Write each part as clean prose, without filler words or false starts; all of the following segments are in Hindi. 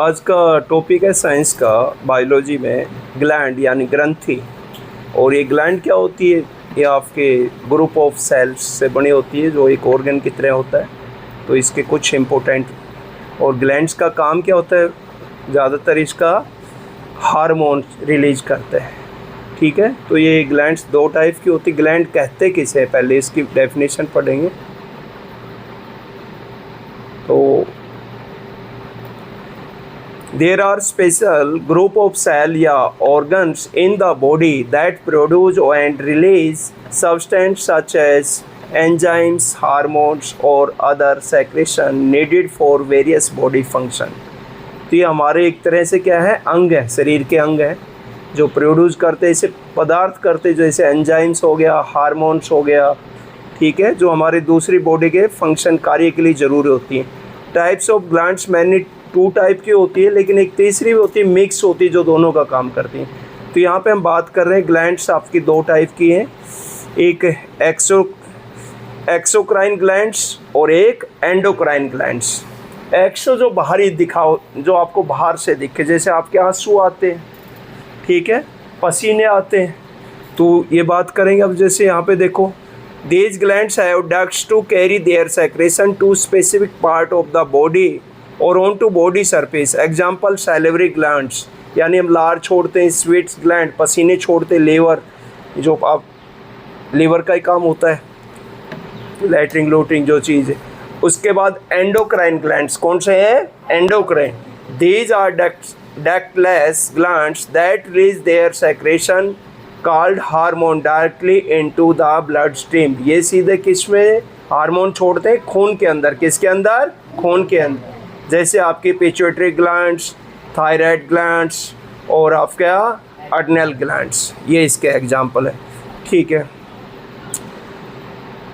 आज का टॉपिक है साइंस का, बायोलॉजी में ग्लैंड यानी ग्रंथि। और ये ग्लैंड क्या होती है? ये आपके ग्रुप ऑफ सेल्स से बनी होती है जो एक ऑर्गन की तरह होता है। तो इसके कुछ इम्पोर्टेंट और ग्लैंड्स का काम क्या होता है? ज़्यादातर इसका हार्मोन रिलीज करते हैं। ठीक है, तो ये ग्लैंड्स दो टाइप की होती है। ग्लैंड कहते किसे है, पहले इसकी डेफिनेशन पढ़ेंगे। तो there are special group of cell या organs in the body that produce and release substance such as enzymes, hormones or other secretion needed for various body function। तो ये हमारे एक तरह से क्या है, अंग है, शरीर के अंग हैं जो प्रोड्यूस करते, इसे पदार्थ करते, जैसे एंजाइम्स हो गया, हार्मोन्स हो गया। ठीक है, जो हमारे दूसरी बॉडी के फंक्शन कार्य के लिए ज़रूरी होती हैं। टाइप्स ऑफ ग्लैंड्स मैंने टू टाइप की होती है, लेकिन एक तीसरी भी होती है, मिक्स होती है, जो दोनों का काम करती हैं। तो यहाँ पे हम बात कर रहे हैं ग्लैंड्स आपकी दो टाइप की हैं, एक एक्सोक्राइन ग्लैंड्स और एक एंडोक्राइन ग्लैंड्स। एक्सो जो बाहरी दिखाओ, जो आपको बाहर से दिखे, जैसे आपके आंसू आते हैं, ठीक है, पसीने आते हैं, तो ये बात करेंगे। अब जैसे यहाँ पे देखो, these glands have ducts to carry their secretion to specific part of the body or onto body surface। Example salivary glands, यानी हम लार छोड़ते हैं, स्वीट्स ग्लैंड पसीने छोड़ते हैं, लीवर जो आप लीवर का ही काम होता है, लैट्रिन लोटिंग जो चीज़ है। उसके बाद एंडोक्राइन ग्लैंड्स कौन से हैं? Endocrine. These are ductless glands that release their secretion called hormone directly into the blood stream. ये सीधे किस में हार्मोन छोड़ते हैं? खून के अंदर। किसके अंदर? खून के अंदर। जैसे आपकी पिट्यूटरी ग्लैंड्स, थायराइड ग्लैंड्स और आपका अड्रिनल ग्लैंड्स, ये इसके एग्जाम्पल है। ठीक है,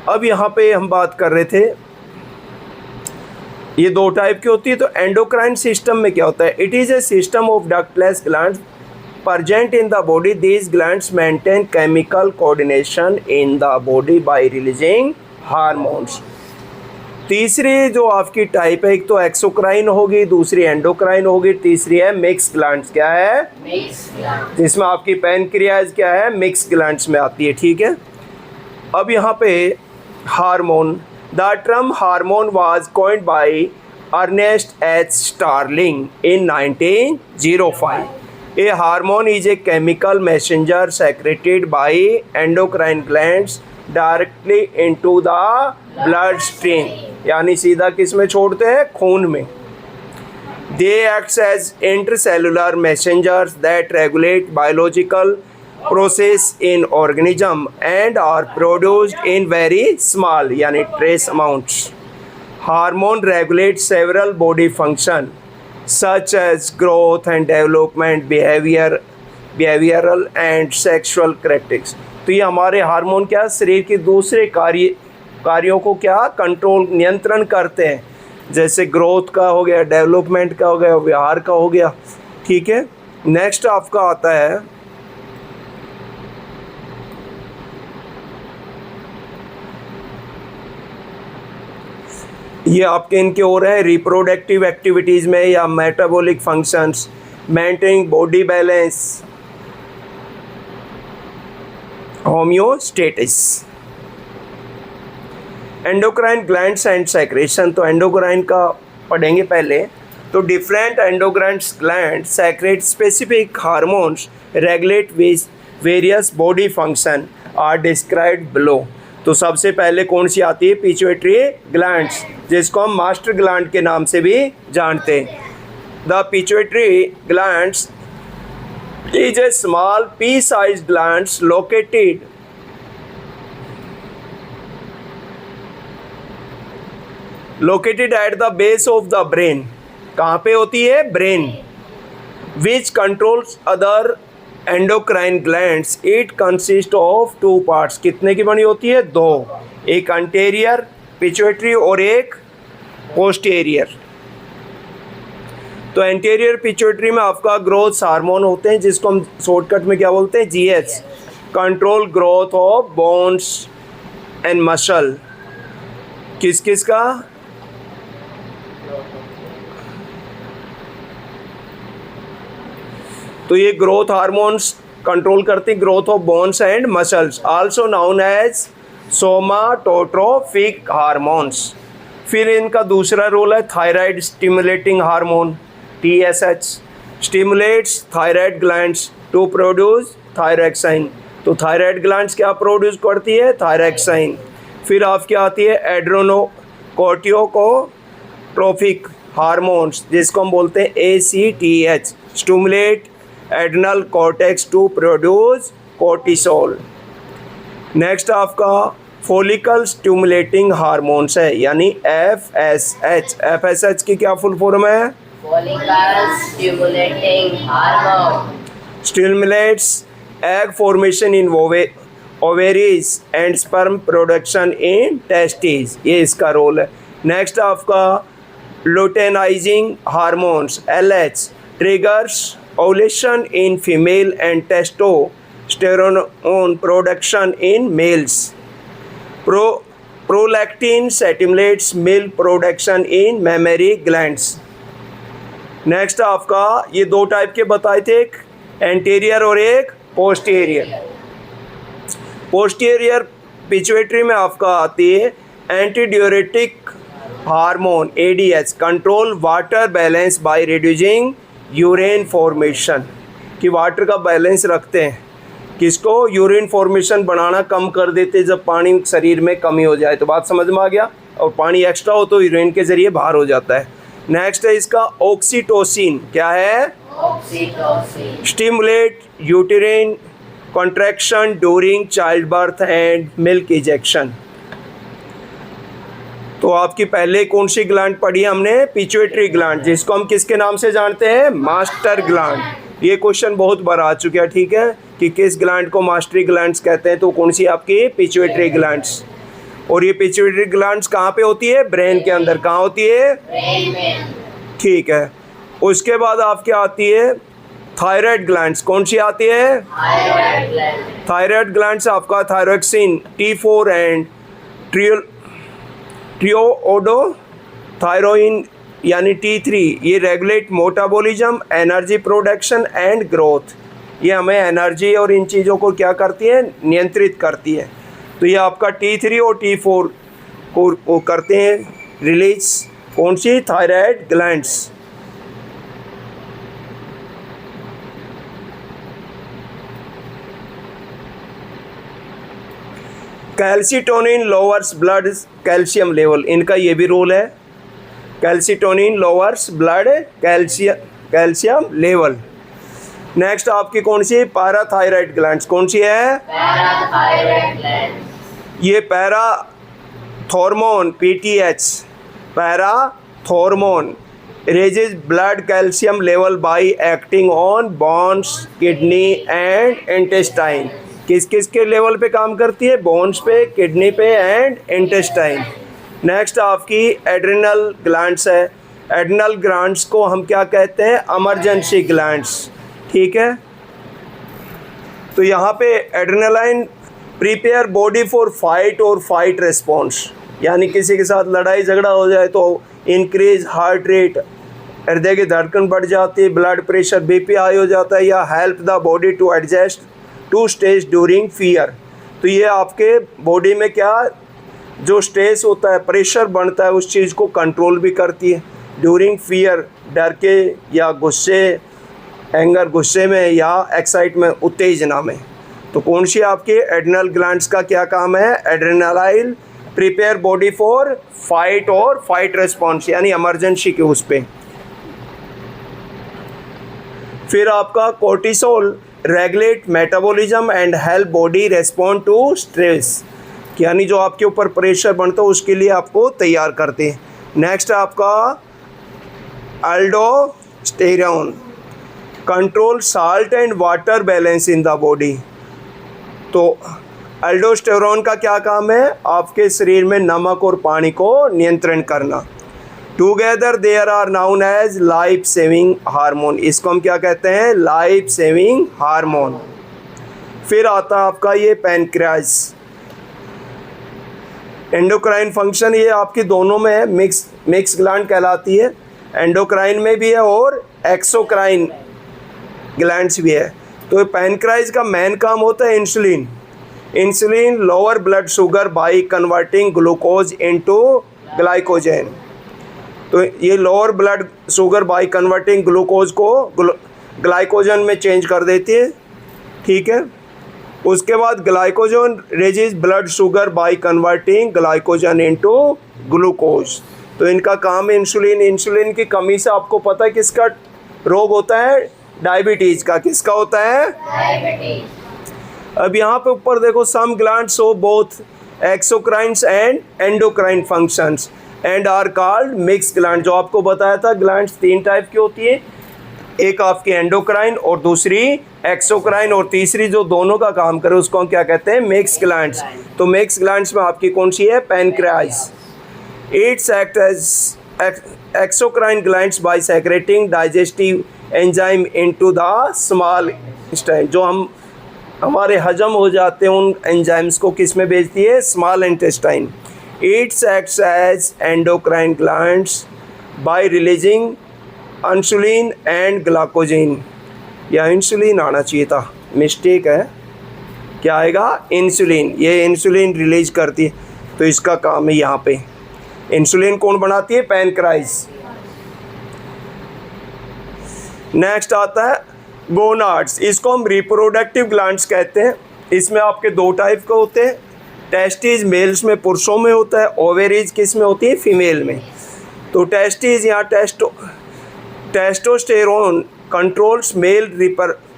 अब यहाँ पे हम बात कर रहे थे, ये दो टाइप की होती है। तो एंडोक्राइन सिस्टम में क्या होता है? It is a system of ductless glands present in the body। These glands maintain chemical coordination in the body by releasing hormones। तीसरी जो आपकी टाइप है, एक तो एक्सोक्राइन होगी, दूसरी एंडोक्राइन होगी, तीसरी है मिक्स ग्लैंड्स। क्या है? मिक्स ग्लैंड, जिसमें आपकी पैनक्रियाज क्या है, मिक्स ग्लैंड्स में आती है। ठीक है, अब यहाँ पे hormone, the term hormone was coined by Ernest H Starling in 1905। A hormone is a chemical messenger secreted by endocrine glands directly into the bloodstream। यानी सीधा किस में छोड़ते हैं? खून में। They act as intercellular messengers that regulate biological process in organism and are produced in very small यानी trace amounts। Hormone regulates several body function such as growth and development, behavioral and sexual characteristics। तो ये हमारे हार्मोन क्या, शरीर के दूसरे कार्यों को क्या कंट्रोल, नियंत्रण करते हैं, जैसे ग्रोथ का हो गया, डेवलपमेंट का हो गया, व्यवहार का हो गया। ठीक है, नेक्स्ट आपका आता है ये आपके इनके हो रहे हैं रिप्रोडक्टिव एक्टिविटीज़ में या metabolic functions, maintaining body balance, homeostasis. Endocrine glands and secretion, तो एंडोक्राइन का पढ़ेंगे पहले। तो different endocrine gland secrete specific hormones regulate various body function are described below. तो सबसे पहले कौन सी आती है? पिट्यूटरी ग्लैंड्स, जिसको हम मास्टर ग्लैंड के नाम से भी जानते हैं। The pituitary glands is a small P size glands located at the base of the brain. कहाँ पे होती है? Brain. Which controls other endocrine glands. It consist of two parts. कितने की बनी होती है? दो, एक अंटेरियर पिट्यूटरी और एक पोस्टीरियर। तो एंटेरियर पिट्यूटरी में आपका ग्रोथ हार्मोन होते हैं, जिसको हम शॉर्टकट में क्या बोलते हैं? GH. Control growth of bones and muscle. किस किस का? तो ये ग्रोथ हार्मोन्स कंट्रोल करती growth of bones and muscles, also known as somatotrophic hormones. फिर इनका दूसरा रोल है thyroid stimulating hormone, TSH, stimulates thyroid glands to produce thyroxine. तो थायराइड ग्लैंड्स क्या प्रोड्यूस करती है? थायरॉक्साइन। फिर आपकी आती है एड्रेनोकोर्टिकोट्रोफिक हार्मोन्स, जिसको हम बोलते हैं ACTH, stimulate adrenal cortex to produce cortisol. Next आपका फॉलिकल स्टिमुलेटिंग हार्मोन्स है, यानी FSH। FSH की क्या फुल फॉर्म है? Follicle stimulating hormone. Stimulates egg formation in ovaries and sperm production in testes, ये इसका रोल है। नेक्स्ट आपका luteinizing hormones, LH, triggers ovulation in female and testosterone production in males. Prolactin stimulates milk production in mammary glands. Next आपका ये दो टाइप के बताए थे, एक एंटीरियर और एक पोस्टीरियर। पोस्टीरियर पिट्यूटरी में आपका आती है antidiuretic hormone, ADH, control water balance by reducing urine formation, कि वाटर का बैलेंस रखते हैं, किसको? यूरिन फॉर्मेशन बनाना कम कर देते जब पानी शरीर में कमी हो जाए। तो बात समझ में आ गया? और पानी एक्स्ट्रा हो तो यूरिन के ज़रिए बाहर हो जाता है। नेक्स्ट है इसका ऑक्सीटोसिन, क्या है? Oxytocin. Stimulate uterine contraction during child birth and milk ejection. तो आपकी पहले कौन सी ग्लैंड पढ़ी हमने? पिट्यूटरी ग्लैंड, जिसको हम किसके नाम से जानते हैं? Master gland. ये क्वेश्चन बहुत बार आ चुका है, ठीक है, कि किस ग्लैंड को मास्टरी ग्लैंड्स कहते हैं? तो कौन सी आपकी? Pituitary glands. और ये पिट्यूटरी ग्लैंड्स कहाँ पे होती है? ब्रेन के अंदर। कहाँ होती है? ब्रेन में। ठीक है। उसके बाद आपकी आती है थायराइड ग्लैंड्स, कौन सी आती है? Thyroid gland. थायराइड ग्लैंड्स आपका थायरॉक्सिन, T4 एंड ट्रियोओडोथायरोइन यानी T3, ये regulate metabolism, energy production and growth. ये हमें एनर्जी और इन चीज़ों को क्या करती है? नियंत्रित करती है। तो ये आपका T3 और T4 को करते हैं रिलीज, कौन सी? Thyroid glands. Calcitonin lowers blood calcium level, इनका ये भी रोल है। Calcitonin lowers blood calcium level. Next आपकी कौन सी? पैराथायराइड ग्लैंड्स, कौन सी है? Parathyroid gland. ये parathormone, PTH, parathormone raises blood calcium level by acting on bones, kidney and intestine. किस किस के लेवल पे काम करती है? बोन्स पे, किडनी पे एंड इंटेस्टाइन। नेक्स्ट आपकी एड्रिनल ग्लैंड्स है। एड्रिनल ग्लैंड्स को हम क्या कहते हैं? इमरजेंसी ग्लैंड्स, ठीक है। तो यहाँ पे adrenaline prepare body for fight और फाइट रेस्पॉन्स, यानी किसी के साथ लड़ाई झगड़ा हो जाए तो इंक्रीज हार्ट रेट, हृदय की धड़कन बढ़ जाती है, ब्लड प्रेशर BP हाई हो जाता है, या help the body to adjust to stage during fear. तो ये आपके बॉडी में क्या जो स्ट्रेस होता है, प्रेशर बनता है, उस चीज़ को कंट्रोल भी करती है ड्यूरिंग फियर, डर के या गुस्से, एंगर गुस्से में या एक्साइटमेंट उत्तेजना में। तो कौन सी आपकी एड्रिनल ग्लैंड्स का क्या काम है? Adrenaline prepare body for fight और फाइट रेस्पॉन्स, यानी इमरजेंसी के उस पे। फिर आपका cortisol regulate metabolism and help body respond to stress, यानी जो आपके ऊपर प्रेशर बनता है उसके लिए आपको तैयार करते हैं। नेक्स्ट आपका अल्डोस्टेरोन control salt and water balance in the body. तो अल्डोस्टेरोन का क्या काम है? आपके शरीर में नमक और पानी को नियंत्रण करना। Together there are known as life saving hormone, इसको हम क्या कहते हैं? Life saving hormone. फिर आता है आपका ये पैनक्रियाज, एंडोक्राइन फंक्शन, ये आपकी दोनों में है, मिक्स ग्लैंड कहलाती है, एंडोक्राइन में भी है और एक्सोक्राइन ग्लैंड्स भी है। तो पैनक्राइज का मेन काम होता है insulin. Insulin lower blood sugar by converting glucose into glycogen. तो ये lower blood sugar by converting glucose को ग्लाइकोजन में चेंज कर देती है, ठीक है। उसके बाद glycogen raises blood sugar by converting glycogen into glucose. तो इनका काम है इंसुलिन। इंसुलिन की कमी से आपको पता है किसका रोग होता है? डायबिटीज़ का। किसका होता है? डायबिटीज। अब यहाँ पे ऊपर देखो, some glands show both exocrines and endocrine functions and are called mix gland. जो आपको बताया था ग्लैंड्स 3 टाइप की होती है, एक आपकी एंडोक्राइन और दूसरी एक्सोक्राइन, और तीसरी जो दोनों का काम करे उसको हम क्या कहते हैं? Mix glands. तो मिक्स ग्लैंड्स में आपकी कौन सी है? Pancreas. Its act as exocrine glands by secreting digestive enzyme into the small intestine. जो हमारे हजम हो जाते हैं उन एंजाइम्स को किस में भेजती है? Small intestine. Its acts as endocrine glands by releasing insulin and glycogen. या इंसुलिन आना चाहिए था, मिस्टेक है। क्या आएगा? इंसुलिन। ये इंसुलिन रिलीज करती है, तो इसका काम है यहाँ पे। इंसुलिन कौन बनाती है? पैनक्राइज। नेक्स्ट आता है गोनाड्स। इसको हम रिप्रोडक्टिव ग्लैंड्स कहते हैं। इसमें आपके 2 टाइप के होते हैं। टेस्टिस मेल्स में, पुरुषों में होता है। ओवेरीज किस में होती है? फीमेल में। तो टेस्टिस यहाँ testosterone controls male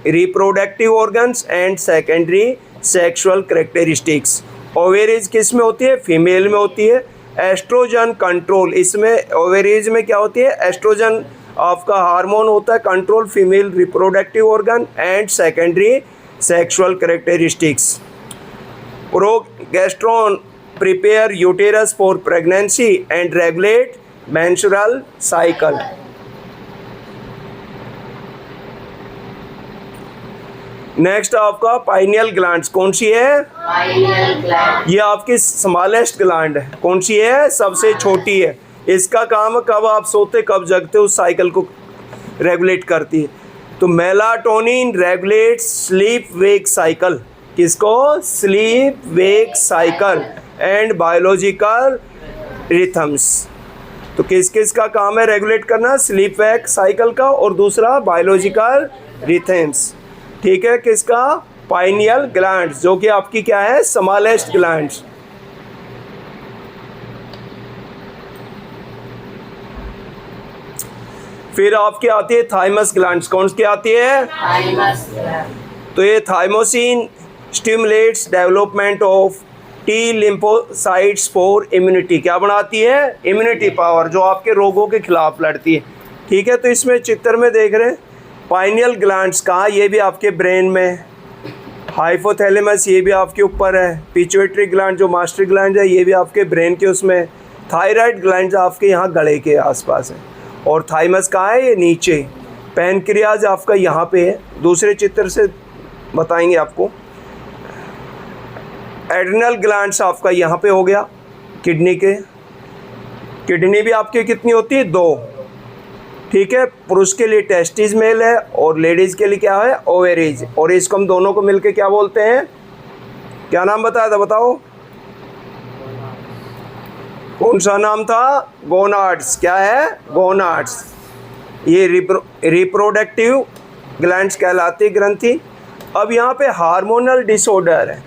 reproductive organs and secondary sexual characteristics. Ovaries किस में होती है? फीमेल में होती है। एस्ट्रोजन कंट्रोल, इसमें ओवेरीज में क्या होती है? एस्ट्रोजन आपका हार्मोन होता है, control female reproductive organ and secondary sexual characteristics. Progesterone prepare uterus for pregnancy and regulate menstrual cycle. Next आपका पाइनियल ग्लैंड्स। कौन सी है? Pineal gland. ये आपकी स्मॉलेस्ट ग्लैंड है। कौन सी है? सबसे छोटी है। इसका काम है कब आप सोते कब जगते उस साइकिल को रेगुलेट करती है। तो melatonin regulates sleep wake cycle. किसको? Sleep wake cycle and biological rhythms. तो किस किस का काम है रेगुलेट करना? स्लीप वेक साइकिल का, और दूसरा बायोलॉजिकल रिथम्स। ठीक है, किसका? पाइनियल ग्लैंड्स, जो कि आपकी क्या है? Smallest glands. फिर आपकी आती है थाइमस ग्लैंड्स। कौन सी आती है? Thymus gland. तो ये thymosin stimulates development of T lymphocytes for immunity. क्या बनाती है? इम्यूनिटी पावर, जो आपके रोगों के खिलाफ लड़ती है। ठीक है, तो इसमें चित्र में देख रहे हैं पाइनियल ग्लैंड्स कहाँ? ये भी आपके ब्रेन में। हाइपोथैलेमस ये भी आपके ऊपर है। पिट्यूटरी ग्लैंड जो मास्टर ग्लैंड है ये भी आपके ब्रेन के उसमें। थायराइड ग्लैंड आपके यहाँ गले के आसपास है। और थाइमस कहाँ है? ये नीचे। पैनक्रियाज आपका यहाँ पे है, दूसरे चित्र से बताएंगे आपको। एड्रिनल ग्लैंड्स आपका यहाँ पे हो गया, किडनी के। किडनी भी आपकी कितनी होती है? 2। ठीक है, पुरुष के लिए टेस्टिस मेल है और लेडीज़ के लिए क्या है? ओवेरीज। और इसको हम दोनों को मिलके क्या बोलते हैं? क्या नाम बताया था? बताओ कौन सा नाम था? गोनाड्स। क्या है? गोनाड्स। ये रिप्रोडक्टिव ग्लैंड्स कहलाती ग्रंथि। अब यहाँ पे हार्मोनल डिसऑर्डर है।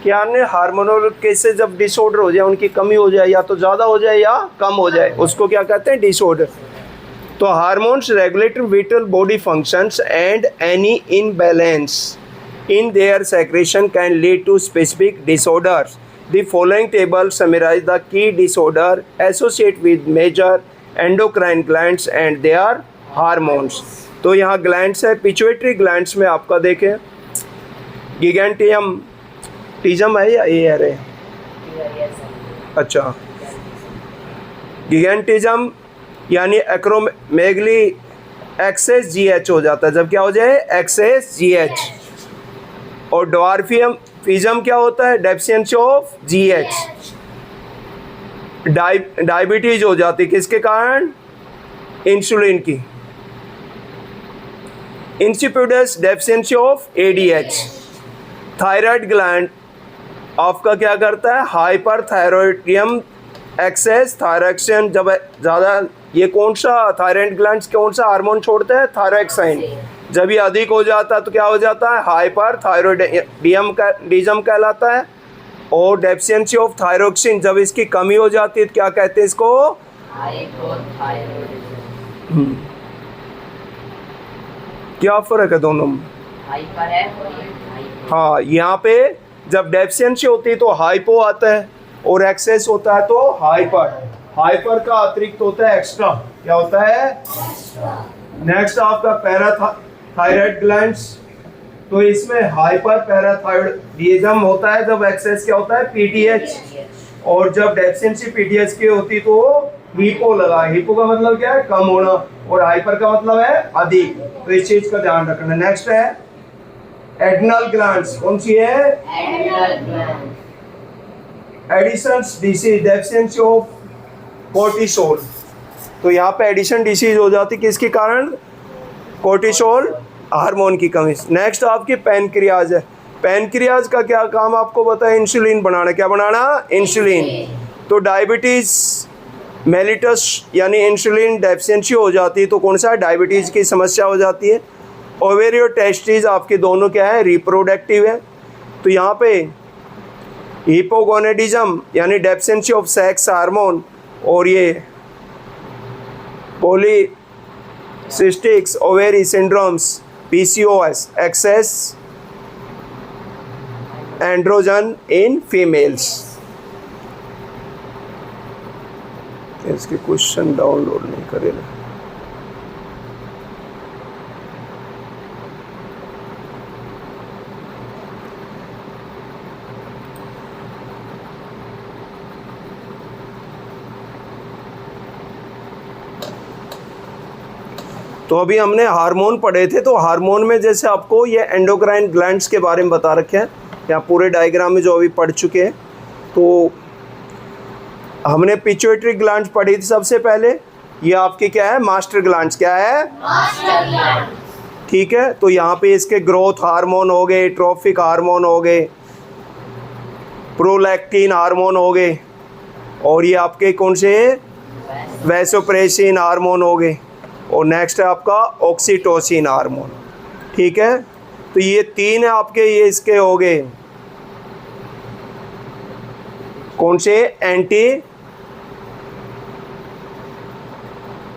क्या ने हार्मोनल कैसे जब डिसऑर्डर हो जाए, उनकी कमी हो जाए, या तो ज़्यादा हो जाए या कम हो जाए, उसको क्या कहते हैं? डिसऑर्डर। तो hormones regulate whittle body functions and any imbalance in their secretion can lead to specific disorders. The following table summarize the key disorder associated with major endocrine glands and their hormones. तो यहाँ ग्लैंड्स है, पिट्यूटरी ग्लैंड्स में आपका देखें गिगेंटियम टीजम है या एयर है? अच्छा, गिगेंटिज्म यानी एक्रोमेगली एक्सेस जीएच हो जाता है। जब क्या हो जाए? Excess GH. और ड्वार्फियम फिजम क्या होता है? Deficiency of GH. डायबिटीज हो जाती है किसके कारण? इंसुलिन की। Insipidus deficiency of ADH। Thyroid gland आपका क्या करता है, हाइपरथायरॉयडियम एक्सेस थायरॉक्सिन जब ज़्यादा, ये कौन सा थायराइड ग्लैंड कौन सा हार्मोन छोड़ता है, थायरॉक्सिन। जब ये अधिक हो जाता है तो क्या हो जाता है, हाइपरथायरॉयडिज्म कहलाता है। और डेफिशिएंसी ऑफ थायरॉक्सिन जब इसकी कमी हो जाती है तो क्या कहते हैं इसको, हाइपोथायरॉयडिज्म। क्या फर्क है दोनों में? हाइपर है और ये हाइपो। हाँ, यहाँ पे जब डेफिशिएंसी होती है तो हाइपो आता है और एक्सेस होता है तो हाइपर। हाइपर का अतिरिक्त होता है एक्स्ट्रा, क्या होता है? नेक्स्ट आपका पैराथायरॉयड ग्लैंड्स, तो इसमें हाइपर पैराथायरॉयडिज्म होता है जब एक्सेस क्या होता है, PTH। और जब डेफिशिएंसी PTH की होती तो हिपो लगा। हिपो का मतलब क्या है, कम होना, और हाइपर का मतलब है अधिक। तो इस चीज का ध्यान रखना। नेक्स्ट है एड्रिनल ग्लैंड्स, कौन सी है? Adrenal gland. Addison's disease, deficiency of cortisol. तो यहाँ पे एडिशन डिसीज हो जाती किसके कारण, कोर्टिसोल हार्मोन की कमी। नेक्स्ट आपकी पैनक्रियाज है। पैनक्रियाज का क्या काम आपको पता है, इंसुलिन बनाना। क्या बनाना? इंसुलिन। तो डायबिटीज मेलिटस यानी इंसुलिन डेफिशिएंसी हो जाती है तो कौन सा, डायबिटीज की समस्या हो जाती है। ओवेरी और टेस्टिस आपके दोनों क्या है, रिप्रोडक्टिव है। तो यहाँ पे हिपोगोनेडिज्म यानी डेफिशिएंसी ऑफ सेक्स हार्मोन, और ये polycystics ovary syndromes PCOS, excess androgen in females. इसके क्वेश्चन डाउनलोड नहीं करेगा। तो अभी हमने हार्मोन पढ़े थे, तो हार्मोन में जैसे आपको ये एंडोक्राइन ग्लैंड्स के बारे में बता रखे हैं यहाँ पूरे डायग्राम में जो अभी पढ़ चुके हैं। तो हमने पिट्यूटरी ग्लैंड्स पढ़ी थी सबसे पहले। ये आपके क्या है, मास्टर ग्लैंड्स। क्या है? Master gland. ठीक है। तो यहाँ पे इसके ग्रोथ हार्मोन हो गए, ट्रोफिक हार्मोन हो गए, प्रोलैक्टिन हार्मोन हो गए, और ये आपके कौन से, वैसोप्रेसिन हार्मोन हो गए, और नेक्स्ट है आपका ऑक्सीटोसिन हार्मोन। ठीक है। तो ये तीन है आपके, ये इसके हो गए कौन से, एंटी,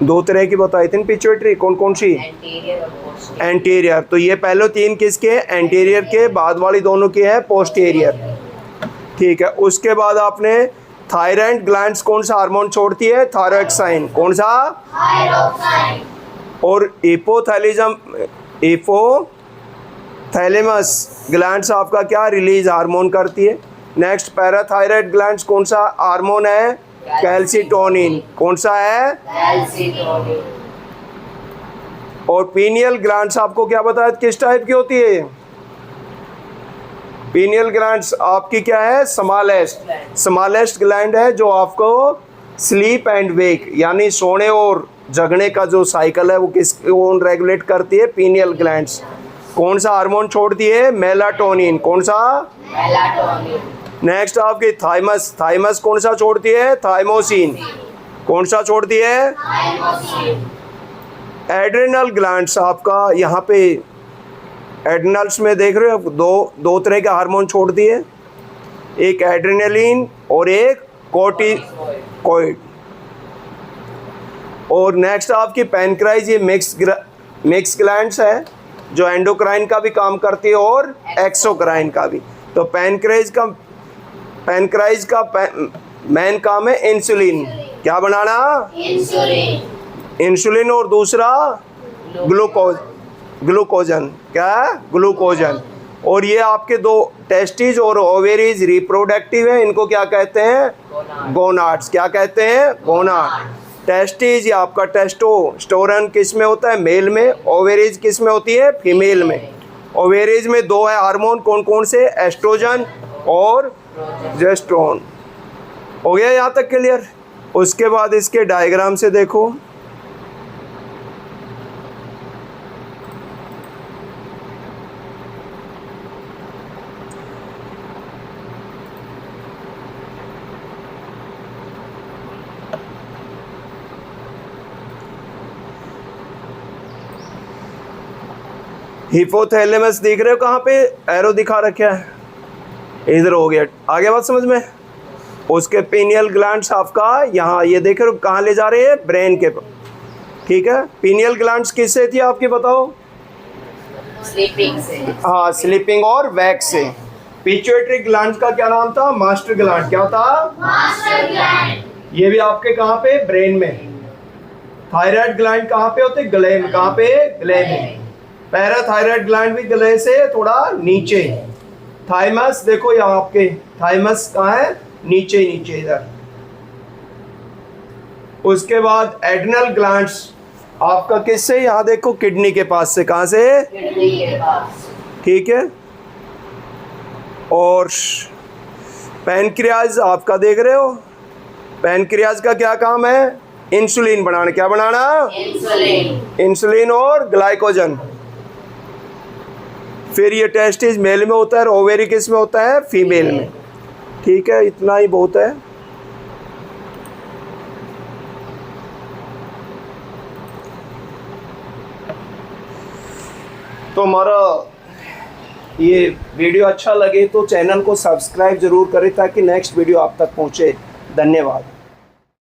दो तरह की बताई थी पिट्यूटरी, कौन कौन सी, एंटीरियर और पोस्टीरियर। एंटीरियर। तो ये पहले तीन किसके, एंटीरियर के, बाद वाली दोनों की है पोस्टीरियर। ठीक है। उसके बाद आपने थायराइड ग्लैंड्स कौन सा हार्मोन छोड़ती है, थायरॉक्साइन। कौन सा, थायरोक्साइन। और हिपोथैलेमस ग्लैंड्स आपका क्या, रिलीज हार्मोन करती है। नेक्स्ट पैराथायरॉयड ग्लैंड्स कौन सा हार्मोन है, कैल्सिटोनिन। कौन सा है, कैल्सिटोनिन। और पीनियल ग्लैंड्स आपको क्या बताया किस टाइप की होती है, पीनियल ग्लैंड्स आपकी क्या है, स्मॉलेस्ट। स्मॉलेस्ट ग्लैंड है जो आपको स्लीप एंड वेक यानी सोने और जगने का जो साइकिल है वो किसको रेगुलेट करती है, पीनियल ग्लैंड्स। कौन सा हार्मोन छोड़ती है, मेलाटोनिन। कौन सा, मेलाटोनिन। नेक्स्ट आपकी थाइमस। थाइमस कौन सा छोड़ती है, थाइमोसिन। कौन सा छोड़ती है, थाइमोसिन। एड्रिनल ग्लैंड्स आपका यहाँ पे एड्रिनल्स में देख रहे हो दो तरह का हार्मोन छोड़ती है, एक एड्रिनलिन और एक कोर्टिकोइड। और नेक्स्ट आपकी पैनक्राइज, ये मिक्स ग्लैंड्स है जो एंडोक्राइन का भी काम करती है और एक्सोक्राइन का भी। तो पैनक्राइज का मेन काम है इंसुलिन, क्या बनाना, इंसुलिन। इंसुलिन, और दूसरा ग्लूकोजन। क्या है, ग्लूकोजन। और ये आपके दो टेस्टिस और ओवेरीज रिप्रोडक्टिव है, इनको क्या कहते हैं, गोनाड्स। क्या कहते हैं, गोनाड। टेस्टिस ये आपका टेस्टोस्टेरोन किस में होता है, मेल में। ओवेरीज किस में होती है, फीमेल में। ओवेरीज में दो है हार्मोन, कौन कौन से, एस्ट्रोजन और प्रोजेस्टेरोन। हो गया यहाँ तक क्लियर। उसके बाद इसके डायग्राम से देखो, हिपोथैलेमस दिख रहे हो कहाँ पे एरो दिखा रखा है, इधर हो गया। आगे बात समझ में। उसके पीनियल ग्लैंड्स आपका यहाँ ये देख रहे हो कहाँ ले जा रहे हैं, ब्रेन के। ठीक है, पीनियल ग्लैंड्स किससे थी आपकी बताओ? स्लीपिंग से। हाँ, स्लीपिंग और वैक से। पिट्यूटरी ग्लैंड का क्या नाम था? Master gland. क्या था? Master gland. ये भी आपके कहाँ पे? ब्रेन में। थायराइड ग्लैंड कहाँ पे होते? गले में। कहाँ पे? गले में। पैराथायराइड ग्लैंड भी गले से थोड़ा नीचे। थाइमस देखो यहाँ आपके, थाइमस कहाँ है? नीचे नीचे इधर। उसके बाद एड्रिनल ग्लैंड्स आपका किससे? यहाँ देखो किडनी के पास से। कहाँ से? किडनी के पास। ठीक है। और पैनक्रियाज आपका देख रहे हो, पैनक्रियाज का क्या काम है? इंसुलिन बनाना। क्या बनाना? इंसुलिन। इंसुलिन और ग्लाइकोजन। फिर ये टेस्टिस मेल में होता है और ओवेरी किस में होता है? फीमेल में। ठीक है, इतना ही बहुत है। तो हमारा ये वीडियो अच्छा लगे तो चैनल को सब्सक्राइब जरूर करें ताकि नेक्स्ट वीडियो आप तक पहुंचे। धन्यवाद।